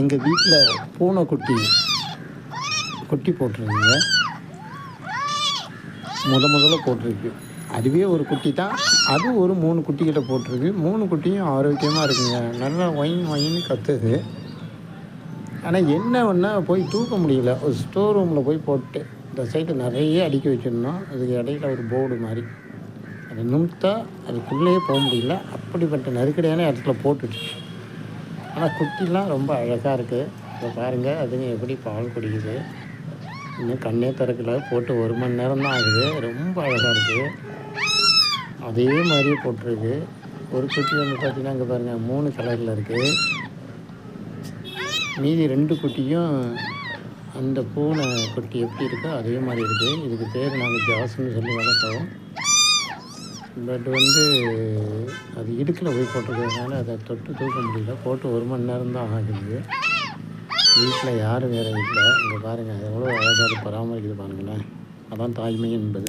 எங்கள் வீட்டில் பூனைக்குட்டி குட்டி போட்டிருக்குங்க. முதல்ல போட்டிருக்கு. அதுவே ஒரு குட்டி தான். அது ஒரு 3 குட்டிக்கிட்ட போட்டிருக்கு. 3 குட்டியும் ஆரோக்கியமாக இருக்குங்க. நல்லா ஒயின்னு கத்துது. ஆனால் என்ன ஒன்றா போய் தூக்க முடியல. ஒரு ஸ்டோர் ரூமில் போய் போட்டு இந்த சைடு நிறைய அடுக்கி வச்சிருந்தோம். அதுக்கு இடையில ஒரு போர்டு மாதிரி அதை நிமித்தா அதுக்குள்ளேயே போக முடியல. அப்படிப்பட்ட நெருக்கடியான இடத்துல போட்டுச்சு. ஆனால் குட்டிலாம் ரொம்ப அழகாக இருக்குது. இப்போ பாருங்கள், அதுங்க எப்படி பால் குடிக்குது. இன்னும் கண்ணே திறக்கல. போட்டு 1 மணி நேரம் தான் ஆகுது. ரொம்ப அழகாக இருக்குது. அதே மாதிரியே போட்டிருக்கு. ஒரு குட்டி வந்து பார்த்திங்கன்னா அங்கே பாருங்கள் 3 கலரில் இருக்குது. மீதி 2 குட்டியும் அந்த பூனை குட்டி எப்படி இருக்கோ அதே மாதிரி இருக்குது. இதுக்கு பேர் நாங்கள் ஜாஸ்ன்னு சொல்லி வளர்த்தோம். பட் வந்து அது இடுக்கில் போய் போட்டிருக்கிறதுனால அதை தொட்டு தூக்க முடியல. போட்டு 1 மணி நேரம் தான் ஆகுது. வீட்டில் யாரும் வேறு இல்லை. இங்கே பாருங்கள் எவ்வளோ அழகாக பராமரிக்குது பாருங்களேன். அதான் தாய்மை என்பது.